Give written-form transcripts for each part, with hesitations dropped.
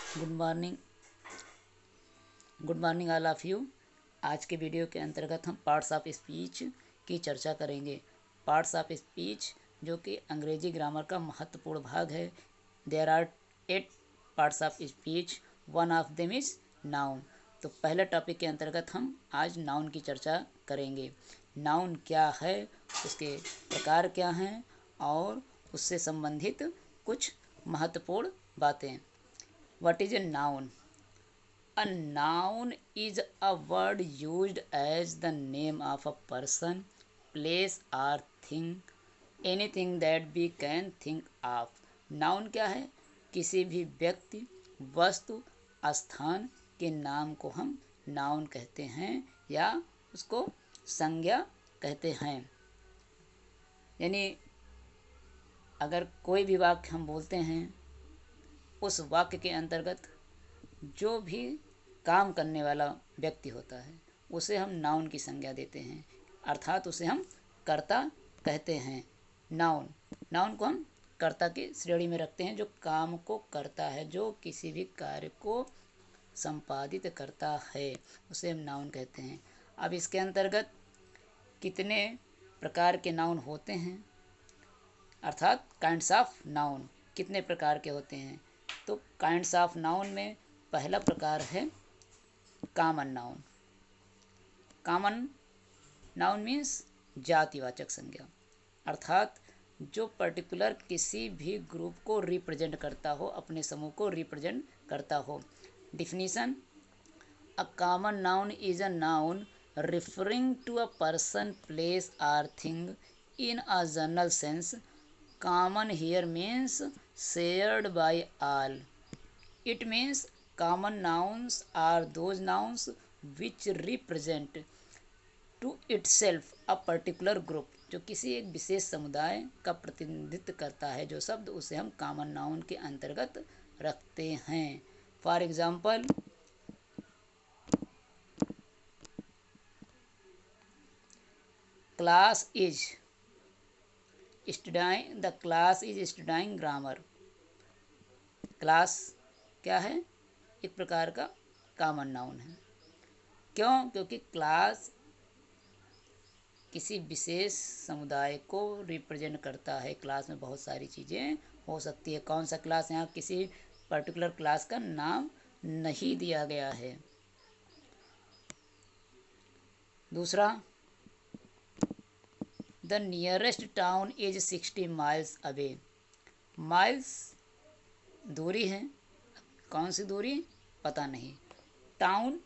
Good morning all of you. आज के video के अंतर्गत हम पार्ट्स ऑफ स्पीच की चर्चा करेंगे। पार्ट्स ऑफ स्पीच जो कि अंग्रेजी ग्रामर का महत्वपूर्ण भाग है। There are 8 parts of speech, one of them is noun. तो पहले टॉपिक के अंतर्गत हम आज नाउन की चर्चा करेंगे। नाउन क्या है, उसके प्रकार क्या हैं और उससे संबंधित कुछ महत्वपूर्ण बातें। What is a noun? A noun is a word used as the name of a person, place or thing, anything that we can think of. Noun क्या है? किसी भी व्यक्ति, वस्तु, स्थान के नाम को हम नाउन कहते हैं या उसको संज्ञा कहते हैं। यानी अगर कोई भी वाक्य हम बोलते हैं, उस वाक्य के अंतर्गत जो भी काम करने वाला व्यक्ति होता है उसे हम नाउन की संज्ञा देते हैं, अर्थात उसे हम कर्ता कहते हैं। नाउन को हम कर्ता की श्रेणी में रखते हैं, जो काम को करता है, जो किसी भी कार्य को संपादित करता है, उसे हम नाउन कहते हैं। अब इसके अंतर्गत कितने प्रकार के नाउन होते हैं, अर्थात काइंड्स ऑफ नाउन कितने प्रकार के होते हैं। तो काइंड्स ऑफ नाउन में पहला प्रकार है common noun. Common noun means जातिवाचक संज्ञा, अर्थात जो पर्टिकुलर किसी भी ग्रुप को रिप्रेजेंट करता हो, अपने समूह को रिप्रेजेंट करता हो। Definition: a common noun is a noun referring to a person, place or thing in a general sense. Common here means shared by all. It means common nouns are those nouns which represent to itself a particular group. जो किसी एक विशेष समुदाय का प्रतिनिधित्व करता है, जो शब्द, उसे हम कॉमन नाउन के अंतर्गत रखते हैं। For example, class is studying, the class is studying grammar. Class क्या है? एक प्रकार का कॉमन नाउन है। क्यों? क्योंकि क्लास किसी विशेष समुदाय को रिप्रेजेंट करता है। क्लास में बहुत सारी चीज़ें हो सकती है। कौन सा क्लास? यहाँ किसी पर्टिकुलर क्लास का नाम नहीं दिया गया है। दूसरा, the nearest town is 60 miles away. Miles दूरी है, कौन सी दूरी पता नहीं। टाउन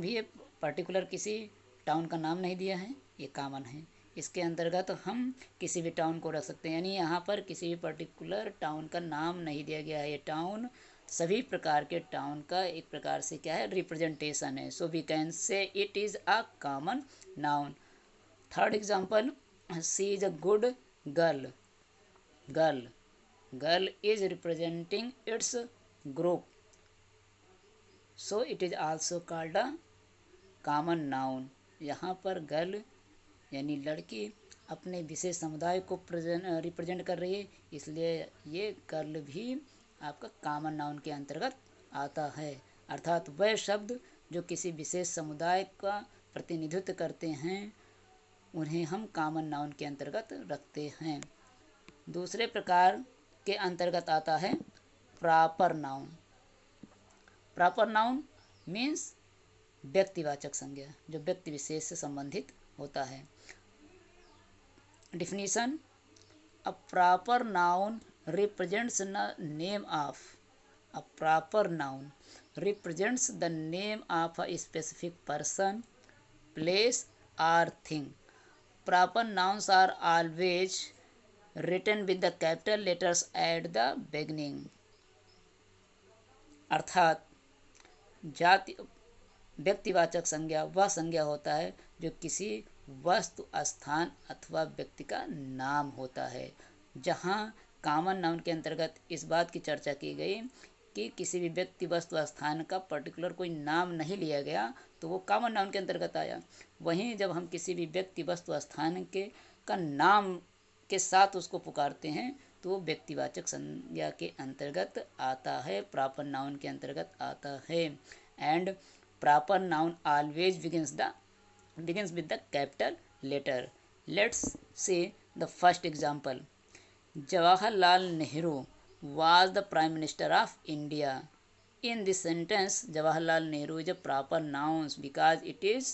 भी है, पर्टिकुलर किसी टाउन का नाम नहीं दिया है, ये कॉमन है। इसके अंतर्गत हम किसी भी टाउन को रख सकते हैं। यानी यहाँ पर किसी भी पर्टिकुलर टाउन का नाम नहीं दिया गया है। ये टाउन सभी प्रकार के टाउन का एक प्रकार से क्या है, रिप्रेजेंटेशन है। So we can say it is a common noun. Third example, she is a good girl. Girl is representing its group, so it is also called a common noun. यहाँ पर girl यानी लड़की अपने विशेष समुदाय को represent कर रही है, इसलिए ये गर्ल भी आपका कॉमन नाउन के अंतर्गत आता है। अर्थात वह शब्द जो किसी विशेष समुदाय का प्रतिनिधित्व करते हैं, उन्हें हम कॉमन नाउन के अंतर्गत रखते हैं। दूसरे प्रकार के अंतर्गत आता है proper noun. Proper noun means व्यक्तिवाचक संज्ञा, जो व्यक्ति विशेष से संबंधित होता है। Definition: a proper noun represents the name of, a proper noun represents the name of a specific person, place और thing. Proper nouns are always written with the capital letters at the beginning. अर्थात जाति व्यक्तिवाचक संज्ञा वह संज्ञा होता है जो किसी वस्तु, स्थान अथवा व्यक्ति का नाम होता है। जहाँ कॉमन नाउन के अंतर्गत इस बात की चर्चा की गई कि किसी भी व्यक्ति, वस्तु, स्थान का पर्टिकुलर कोई नाम नहीं लिया गया, तो वो कॉमन नाउन के अंतर्गत आया। वहीं जब हम किसी भी व्यक्ति, वस्तु, स्थान के का नाम के साथ उसको पुकारते हैं, तो व्यक्तिवाचक संज्ञा के अंतर्गत आता है, प्रॉपर नाउन के अंतर्गत आता है। And proper noun always begins with the capital letter. Let's see the first example. Jawaharlal Nehru was the Prime Minister of India. In this sentence, Jawaharlal Nehru is a proper noun because it is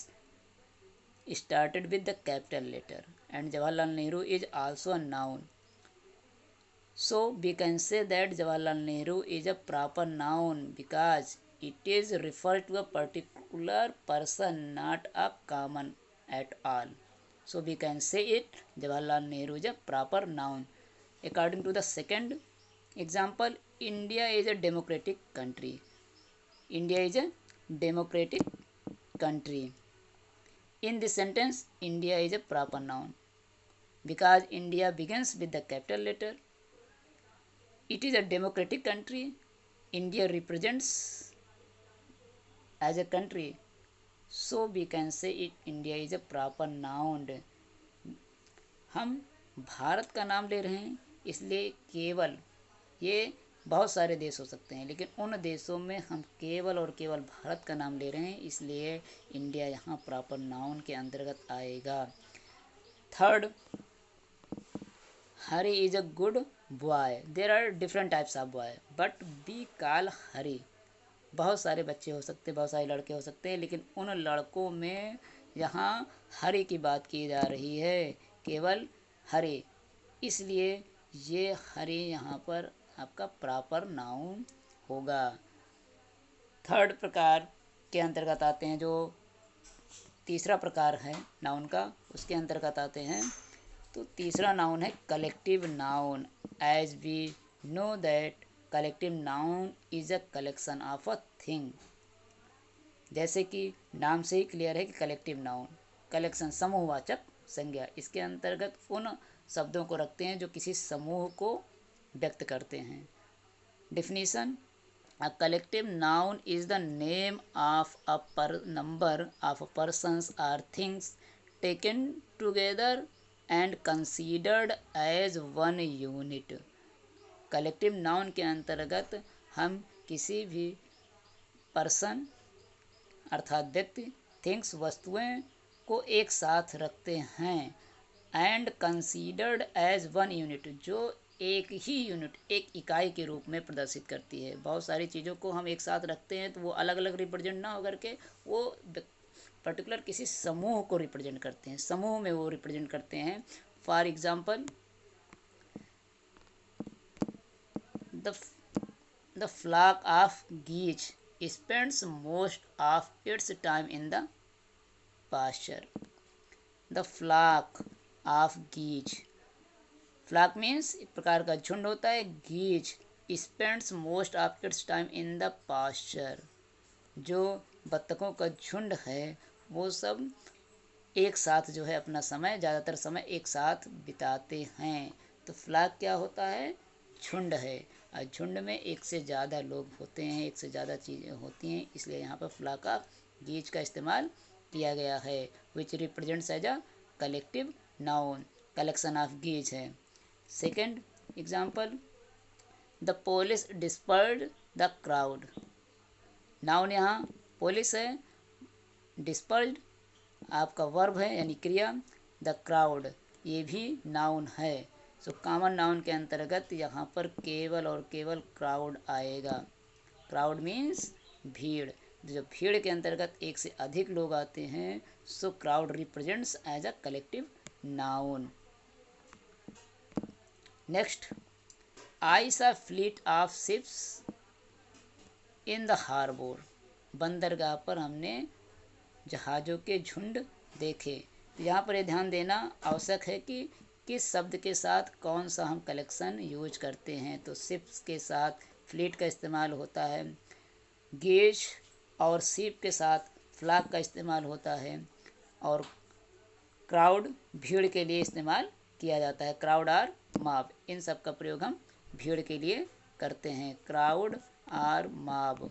started with the capital letter, and Jawaharlal Nehru is also a noun. So we can say that Jawaharlal Nehru is a proper noun because it is referred to a particular person, not a common at all. So we can say it, Jawaharlal Nehru is a proper noun. According to the second example, India is a democratic country. India is a democratic country. In this sentence, India is a proper noun because India begins with the capital letter. It is a democratic country. India represents as a country. So we can say it, India is a proper noun. हम भारत का नाम ले रहे हैं, इसलिए केवल, ये बहुत सारे देश हो सकते हैं, लेकिन उन देशों में हम केवल और केवल भारत का नाम ले रहे हैं, इसलिए इंडिया यहाँ प्रॉपर नाउन के अंतर्गत आएगा। Third, Hari is a good boy. There are different types of boy but we call Hari. बहुत सारे बच्चे हो सकते हैं, बहुत सारे लड़के हो सकते हैं, लेकिन उन लड़कों में यहाँ हरी की बात की जा रही है, केवल हरी, इसलिए ये हरी यहाँ पर आपका प्रॉपर नाउन होगा। थर्ड प्रकार के अंतर्गत आते हैं, जो तीसरा प्रकार है नाउन का, उसके अंतर्गत आते हैं। तो तीसरा नाउन है collective noun. As we know that collective noun is a collection of a thing. जैसे कि नाम से ही क्लियर है कि कलेक्टिव नाउन कलेक्शन, समूहवाचक संज्ञा, इसके अंतर्गत उन शब्दों को रखते हैं जो किसी समूह को व्यक्त करते हैं। Definition, a collective noun is the name of a number of persons or things taken together and considered as one unit. Collective noun के अंतर्गत हम किसी भी पर्सन अर्थात व्यक्ति, थिंग्स वस्तुएं को एक साथ रखते हैं, and considered as one unit, जो एक ही यूनिट, एक इकाई के रूप में प्रदर्शित करती है। बहुत सारी चीज़ों को हम एक साथ रखते हैं तो वो अलग अलग रिप्रेजेंट ना होकर के वो पर्टिकुलर किसी समूह को रिप्रेजेंट करते हैं, समूह में वो रिप्रेजेंट करते हैं। For example, the flock of geese spends most of its time in the pasture. The flock of geese, flock means एक प्रकार का झुंड होता है, geese spends most of its time in the pasture, जो बत्तखों का झुंड है वो सब एक साथ जो है अपना समय, ज़्यादातर समय एक साथ बिताते हैं। तो फ्लॉक क्या होता है, झुंड है, और झुंड में एक से ज़्यादा लोग होते हैं, एक से ज़्यादा चीज़ें होती हैं, इसलिए यहाँ पर फ्लॉक ऑफ गीज का इस्तेमाल किया गया है, which represents as a collective noun, collection of geese है। Second example, the police dispersed the crowd. Noun यहाँ पुलिस है, डिस्पर्ड आपका वर्ब है यानी क्रिया, द क्राउड ये भी नाउन है। सो कॉमन नाउन के अंतर्गत यहाँ पर केवल और केवल क्राउड आएगा। क्राउड मीन्स भीड़, जब भीड़ के अंतर्गत एक से अधिक लोग आते हैं, so crowd represents as a collective noun. Next, I saw fleet of ships in the harbour. बंदरगाह पर हमने जहाज़ों के झुंड देखे। तो यहाँ पर ये ध्यान देना आवश्यक है कि किस शब्द के साथ कौन सा हम कलेक्शन यूज करते हैं। तो शिप्स के साथ फ्लीट का इस्तेमाल होता है, गेज और शिप के साथ फ्लॉक का इस्तेमाल होता है, और क्राउड भीड़ के लिए इस्तेमाल किया जाता है, क्राउड और मॉब, इन सब का प्रयोग हम भीड़ के लिए करते हैं। क्राउड और मॉब,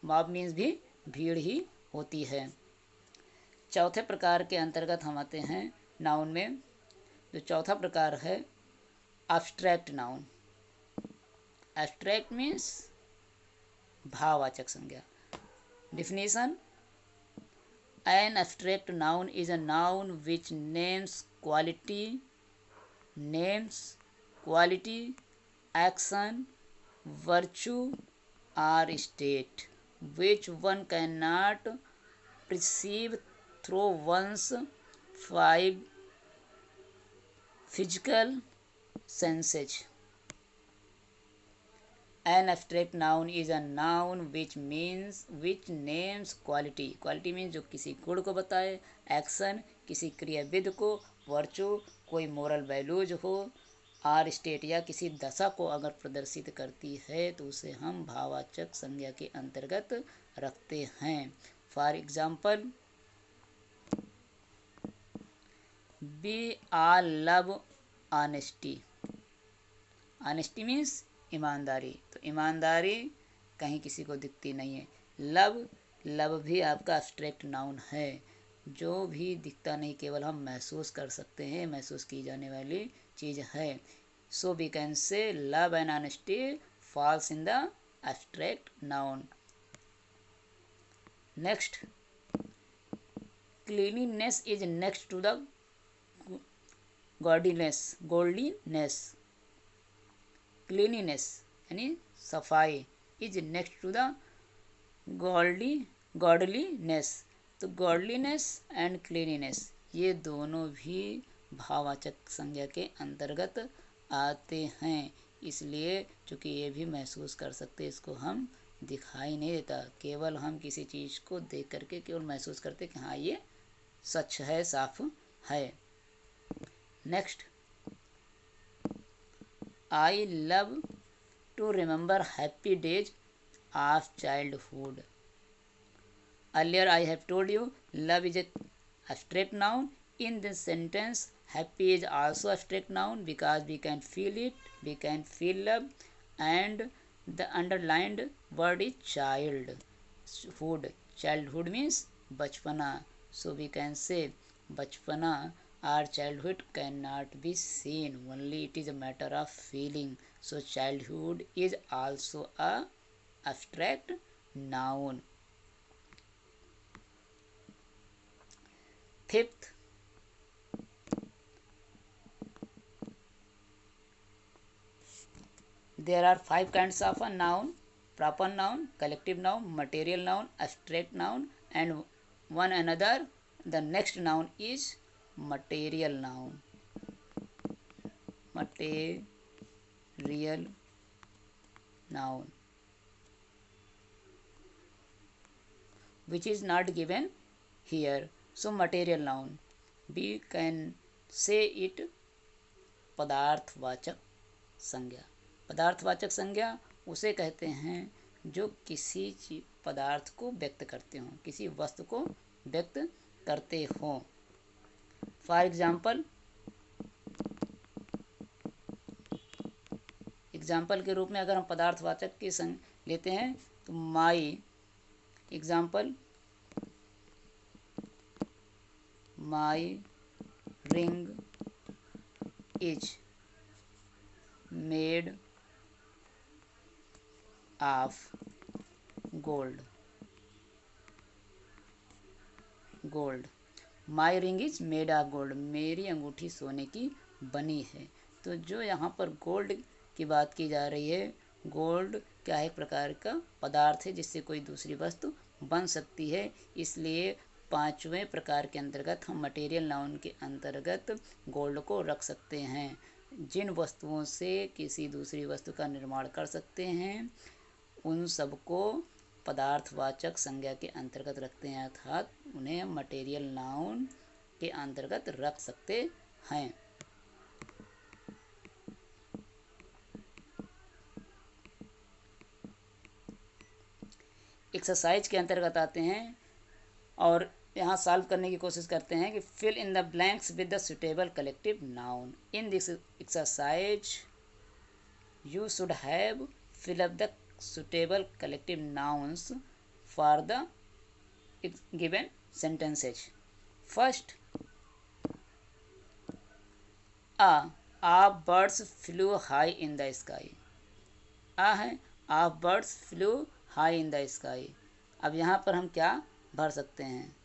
मॉब मीन्स भी भीड़ ही होती है। चौथे प्रकार के अंतर्गत हम आते हैं नाउन में। जो चौथा प्रकार है abstract noun. Abstract means भाववाचक संज्ञा. Definition: an abstract noun is a noun which names quality, action, virtue, or state which one cannot perceive through one's five physical senses. An abstract noun is a noun which names quality. Quality means जो किसी गुण को बताए, action किसी क्रियाविध को, virtue कोई moral values हो, are state या किसी दशा को अगर प्रदर्शित करती है तो उसे हम भाववाचक संज्ञा के अंतर्गत रखते हैं. For example, we all love honesty. Honesty means ईमानदारी. तो ईमानदारी कहीं किसी को दिखती नहीं है. लव भी आपका एब्स्ट्रैक्ट नाउन है. जो भी दिखता नहीं, केवल हम महसूस कर सकते हैं, महसूस की जाने वाली चीज़ है. So we can say love and honesty falls in the abstract noun. Next, cleanliness is next to the godliness. Cleanliness यानी सफाई, is next to the godliness. तो गॉडलीनेस एंड क्लीनिनेस ये दोनों भी भाववाचक संज्ञा के अंतर्गत आते हैं. इसलिए चूँकि ये भी महसूस कर सकते, इसको हम दिखाई नहीं देता, केवल हम किसी चीज़ को देख करके केवल महसूस करते कि हाँ ये सच है, साफ है. Next, I love to remember happy days of childhood. Earlier I have told you love is an abstract noun. In this sentence, happy is also abstract noun because we can feel it, we can feel love, and the underlined word is childhood. Childhood means bachpana. So we can say bachpana our childhood cannot be seen, only it is a matter of feeling. So childhood is also a abstract noun. Fifth, there are 5 kinds of a noun: proper noun, collective noun, material noun, abstract noun, and one another. The next noun is material noun. Material noun, which is not given here. So material noun, we can say it पदार्थवाचक संज्ञा. पदार्थवाचक संज्ञा उसे कहते हैं जो किसी पदार्थ को व्यक्त करते हों, किसी वस्तु को व्यक्त करते हों. फॉर एग्जाम्पल के रूप में अगर हम पदार्थवाचक की लेते हैं तो my ring is made of gold. My ring is made of gold. मेरी अंगूठी सोने की बनी है. तो जो यहाँ पर गोल्ड की बात की जा रही है, गोल्ड क्या है, एक प्रकार का पदार्थ है जिससे कोई दूसरी वस्तु बन सकती है. इसलिए 5वें प्रकार के अंतर्गत हम मटेरियल नाउन के अंतर्गत गोल्ड को रख सकते हैं. जिन वस्तुओं से किसी दूसरी वस्तु का निर्माण कर सकते हैं उन सबको पदार्थवाचक संज्ञा के अंतर्गत रखते हैं, अर्थात उन्हें मटेरियल नाउन के अंतर्गत रख सकते हैं. एक्सरसाइज के अंतर्गत आते हैं और यहाँ सॉल्व करने की कोशिश करते हैं कि fill in the blanks with the suitable collective noun. In this exercise you should have fill up the suitable collective nouns for the given sentences. First, a of birds flew high in the sky. आ है of birds flew high in the sky. अब यहाँ पर हम क्या भर सकते हैं,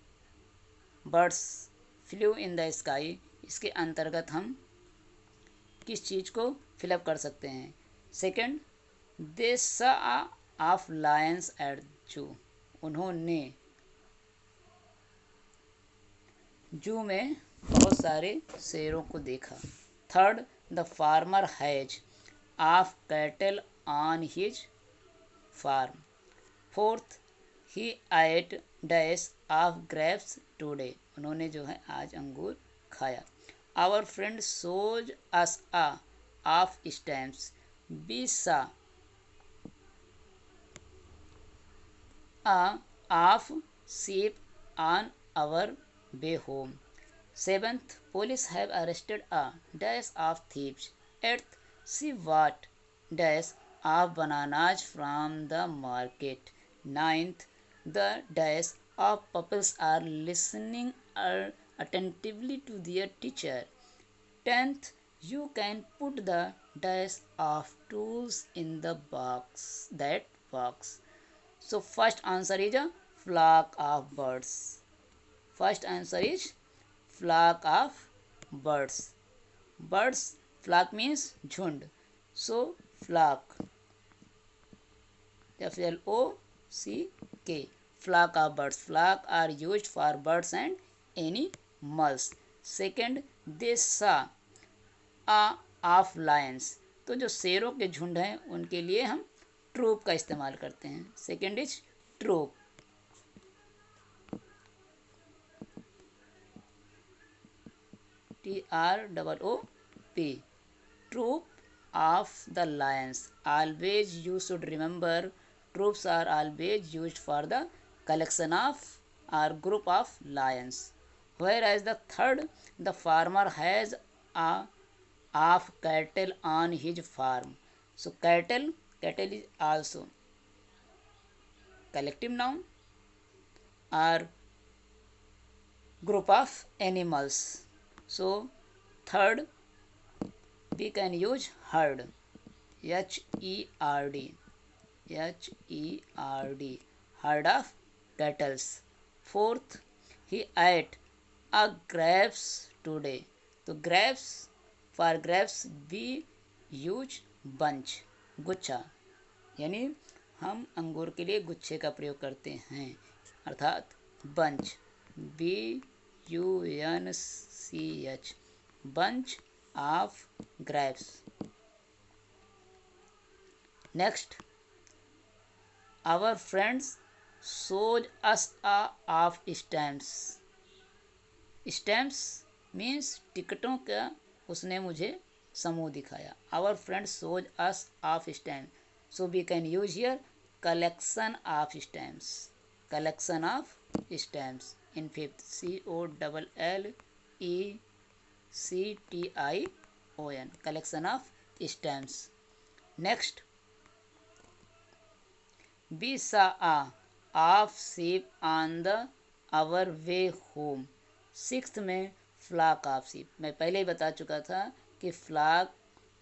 birds flew in the sky, इसके अंतर्गत हम किस चीज़ को फिलअप कर सकते हैं। सेकंड, दे सा ऑफ लायंस एट जू, उन्होंने जू में बहुत सारे शेरों को देखा। Third, the farmer has of cattle on his farm. Fourth, he ate dash of grapes today, उन्होंने जो है आज अंगूर खाया। Our friend shows us a of stamps, we saw a of sheep on our way home. Seventh, police have arrested a dash of thieves. Eighth, she bought dash of bananas from the market. Ninth, the dash of pupils are listening attentively to their teacher. Tenth, you can put the dash of tools in the box, that box. So first answer is a flock of birds. First answer is flock of birds. Birds, flock means झुंड. So flock, FLOCK, flock of birds. Flock are used for birds and animals. Second, they saw a of lions. तो जो शेरों के झुंड हैं उनके लिए हम ट्रूप का इस्तेमाल करते हैं। Second is troop. TROOP, troop of the lions. Always you should remember, troops are always used for the collection of or group of lions. Whereas the third, the farmer has a of cattle on his farm. So cattle is also collective noun or group of animals. So third, we can use herd, HERD, herd of cattle. Fourth, he ate a grapes today. तो grapes, for grapes we use bunch, गुच्छा, यानी हम अंगूर के लिए गुच्छे का प्रयोग करते हैं, अर्थात bunch, BUNCH, bunch of grapes. Next, our friends shows us of stamps. Stamps means टिकटों का उसने मुझे समूह दिखाया। Our friends shows us of stamp, so we can use here collection of stamps, collection of stamps in fifth, COLLECTION, collection of stamps. Next, we saw a of sheep on the our way home. Sixth में flock of sheep, मैं पहले ही बता चुका था कि flock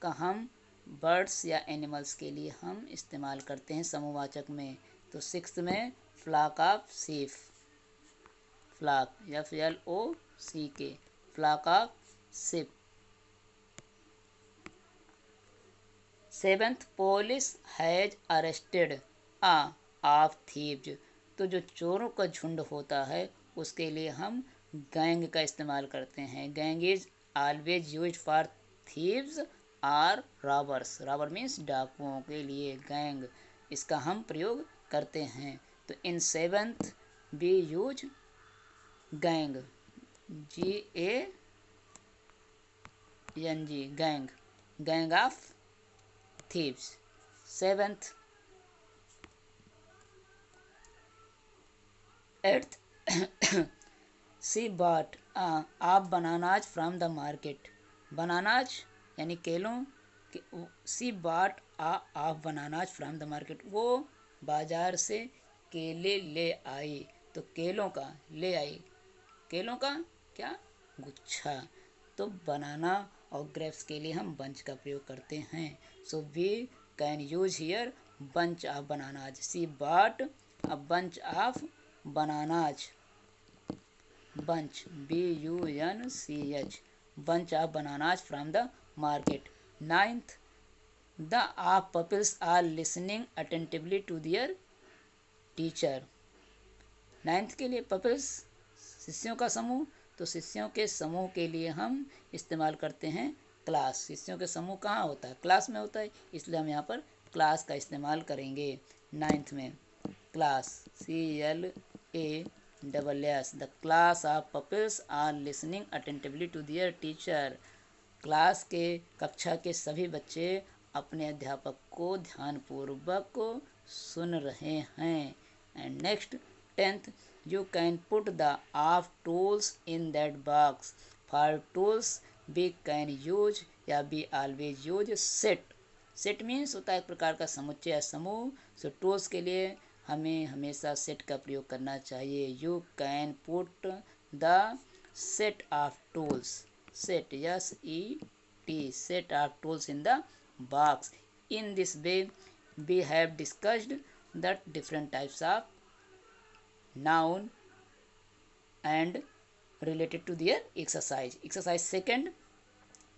का हम बर्ड्स या एनिमल्स के लिए हम इस्तेमाल करते हैं समूहवाचक में। तो सिक्स्थ में flock of sheep, flock FLOCK, flock of sheep. Seventh, police has arrested a of thieves. तो जो चोरों का झुंड होता है उसके लिए हम गैंग का इस्तेमाल करते हैं। Gang is always use for thieves or robbers. Robber means डाकुओं के लिए गैंग, इसका हम प्रयोग करते हैं। तो in seventh we use gang, GANG, gang, gang of thieves. Seventh. Eighth, she bought of bananas from the market. Bananas यानी केलों, she bought of bananas from the market, वो बाजार से केले ले आई। तो केलों का ले आई, केलों का क्या, गुच्छा। तो बनाना और ग्रेप्स के लिए हम बंच का प्रयोग करते हैं। So we can use here bunch of bananas. She bought a bunch of bananas. Bunch bunch bunch of bananas from the market. Ninth, the half pupils are listening attentively to their teacher. Ninth के लिए पपिल्स शिष्यों का समूह, तो शिष्यों के समूह के लिए हम इस्तेमाल करते हैं क्लास। शिष्यों के समूह कहाँ होता है? क्लास में होता है, इसलिए हम यहाँ पर क्लास का इस्तेमाल करेंगे नाइन्थ में। Class CLASS। The class of pupils are listening attentively to their teacher. Class के कक्षा के सभी बच्चे अपने अध्यापक को ध्यानपूर्वक सुन रहे हैं। And next 10th, you can put the of tools in that box. For tools we can use या we always use set. set means होता है एक प्रकार का समुच्चय या समूह। सो tools के लिए हमें हमेशा set का प्रयोग करना चाहिए। You can put the set of tools. set SET set of tools in the box. In this way we have discussed the different types of noun and related to their exercise. Exercise second,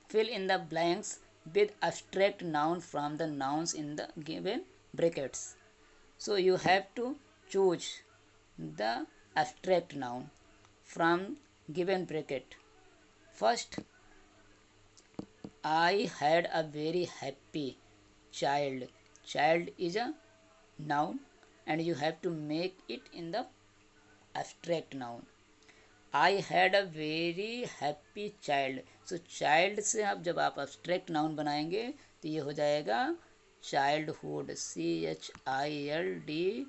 fill in the blanks with abstract noun from the nouns in the given brackets. So you have to choose the abstract noun from given bracket. First, I had a very happy child. Child is a noun and you have to make it in the abstract noun. I had a very happy child. So child से अब जब आप abstract noun बनाएंगे तो ये हो जाएगा childhood. CHILDHOOD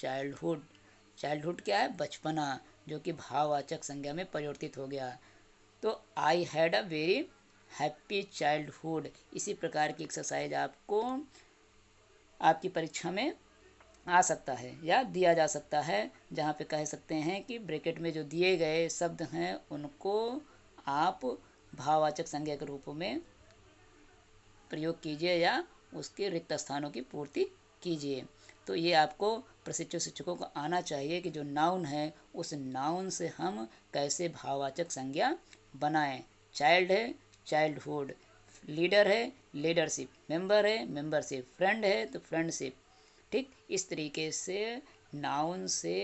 childhood. childhood क्या है? बचपना, जो कि भाववाचक संज्ञा में परिवर्तित हो गया। तो I had a very happy childhood। इसी प्रकार की एक्सरसाइज आपको आपकी परीक्षा में आ सकता है या दिया जा सकता है, जहाँ पे कह सकते हैं कि ब्रैकेट में जो दिए गए शब्द हैं उनको आप भाववाचक संज्ञा के रूप में प्रयोग कीजिए या उसके रिक्त स्थानों की पूर्ति कीजिए। तो ये आपको प्रशिक्षु शिक्षकों को आना चाहिए कि जो नाउन है उस नाउन से हम कैसे भाववाचक संज्ञा बनाएं। चाइल्ड है चाइल्डहुड, लीडर है लीडरशिप, मेंबर है मेंबरशिप, फ्रेंड है तो फ्रेंडशिप। ठीक इस तरीके से नाउन से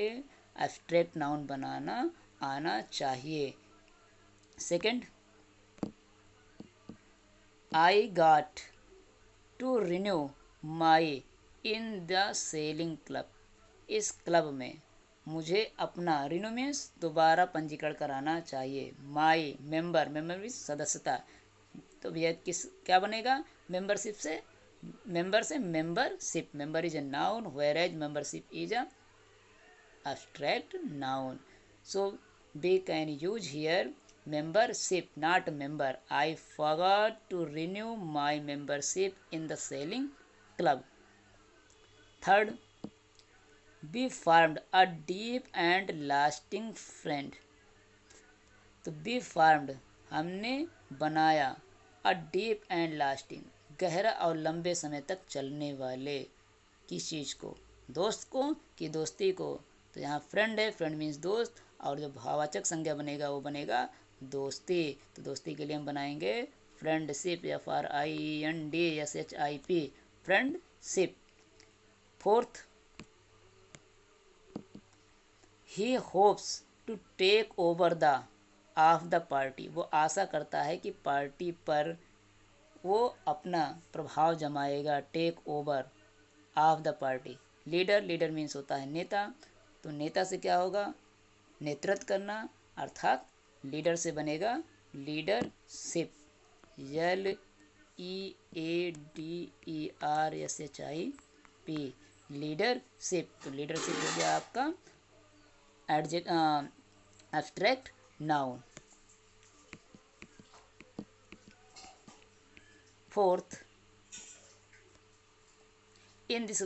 एब्स्ट्रैक्ट नाउन बनाना आना चाहिए। Second, I got to renew my in the sailing club. इस क्लब में मुझे अपना रिन्यू मीन्स दोबारा पंजीकरण कराना चाहिए। माई मेंबर, मेंबर मीन्स सदस्यता, तो भैया किस क्या बनेगा? मेंबरशिप से member से membership. Member is a noun whereas membership is a abstract noun. So we can use here membership, not member. I forgot to renew my membership in the sailing club. Third, we formed a deep and lasting friend. तो be formed हमने बनाया, a deep and lasting गहरा और लंबे समय तक चलने वाले किस चीज़ को? दोस्त को कि दोस्ती को? तो यहाँ फ्रेंड है, फ्रेंड मीन्स दोस्त, और जो भाववाचक संज्ञा बनेगा वो बनेगा दोस्ती। तो दोस्ती के लिए हम बनाएंगे friendship, FRIENDSHIP, friendship. Fourth, he hopes to take over the of the party. वो आशा करता है कि पार्टी पर वो अपना प्रभाव जमाएगा। Take over of the party. Leader, leader means होता है नेता, तो नेता से क्या होगा? नेतृत्व करना, अर्थात लीडर से बनेगा लीडरशिप। LEADERSHIP, leadership. तो लीडरशिप हो गया आपका abstract noun. Fourth, in this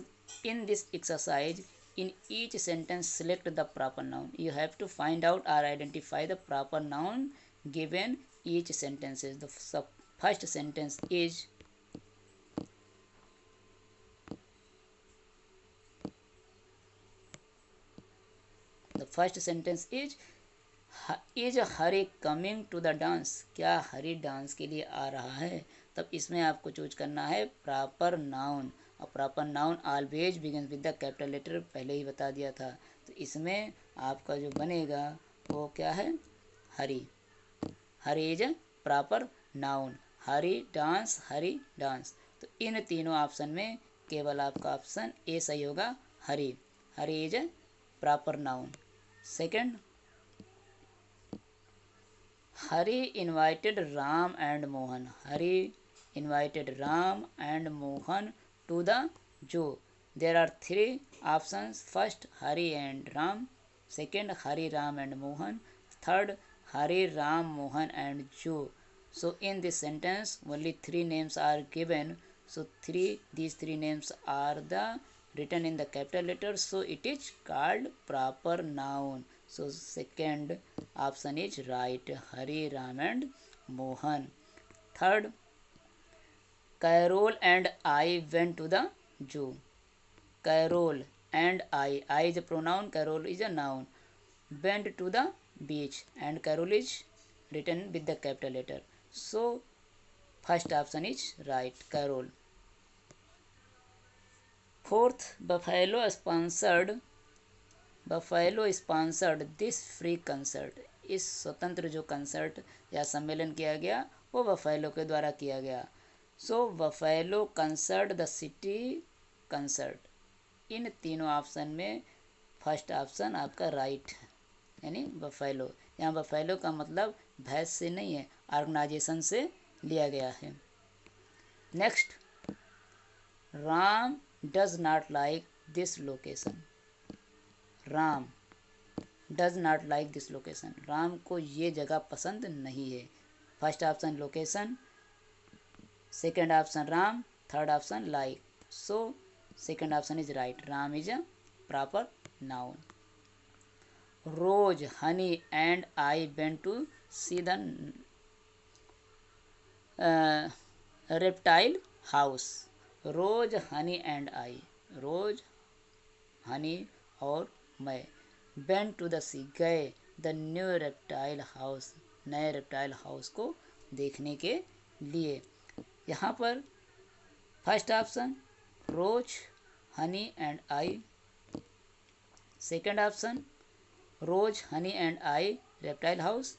exercise, in each sentence select the proper noun. You have to find out or identify the proper noun given each sentences. The first sentence is is Harry coming to the dance, क्या Harry dance के लिए आ रहा है। तब इसमें आपको choose करना है प्रॉपर नाउन, और proper noun always begin with the capital letter, पहले ही बता दिया था। तो इसमें आपका जो बनेगा वो क्या है, Hari. Hari is proper noun, Hari dance. तो इन तीनों ऑप्शन में केवल आपका ऑप्शन ए सही होगा, Hari. Hari is proper noun. Second, Hari invited Ram and Mohan. Hari invited Ram and Mohan to the zoo. There are three options. First, Hari and Ram. Second, Hari Ram and Mohan. Third, Hari Ram Mohan and zoo. So in this sentence only three names are given. So these three names are the written in the capital letters. So it is called proper noun. So second option is right. Hari, Ram and Mohan. Third, Carol and I went to the zoo. Carol and I is a pronoun, Carol is a noun. Went to the beach, and Carol is written with the capital letter. So first option is right, Carol. Fourth, Buffalo sponsored this free concert. इस स्वतंत्र जो concert या सम्मेलन किया गया वो buffalo के द्वारा किया गया। So buffalo concert the city concert. इन तीनों ऑप्शन में फर्स्ट ऑप्शन आपका राइट है, यानी बफेलो। यहाँ बफेलो का मतलब भैंस से नहीं है, ऑर्गेनाइजेशन से लिया गया है। Next, Ram does not like this location. Ram does not like this location. Ram को ये जगह पसंद नहीं है। First option location, second option Ram, third option like. So second option is right, Ram is a proper noun. Rose, Honey and I went to see the reptile house. Rose, Honey and I. Rose, Honey और मैं went to the sea, गए the new reptile house, नए reptile house को देखने के लिए। यहाँ पर first option Rose, Honey and I. Second option Rose, Honey and I, reptile house.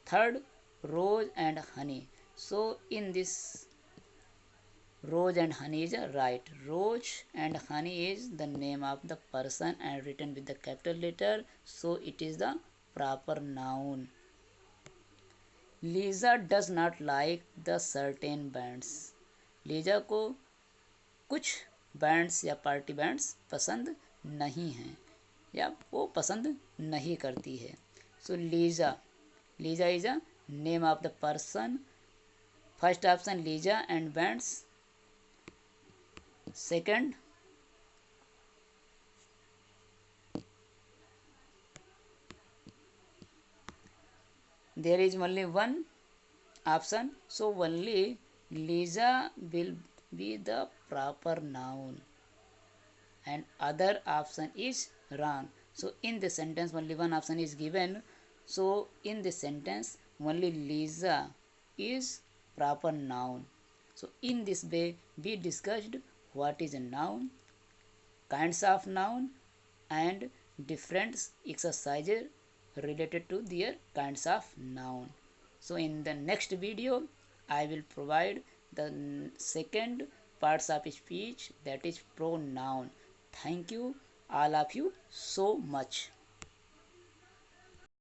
Third, Rose and Honey. So in this, Rose and Honey is right. Rose and Honey is the name of the person and written with the capital letter. So it is the proper noun. Lisa does not like the certain bands. Lisa को कुछ bands या party bands पसंद नहीं हैं या वो पसंद नहीं करती है। So Lisa, Lisa is a name of the person. First option Lisa and bands. Second, there is only one option, so only Lisa will be the proper noun and other option is wrong. So in the sentence only one option is given. So in the sentence only Lisa is proper noun. So in this way we discussed what is a noun, kinds of noun and different exercises related to their kinds of noun. So in the next video I will provide the second parts of speech, that is pronoun. Thank you all of you so much.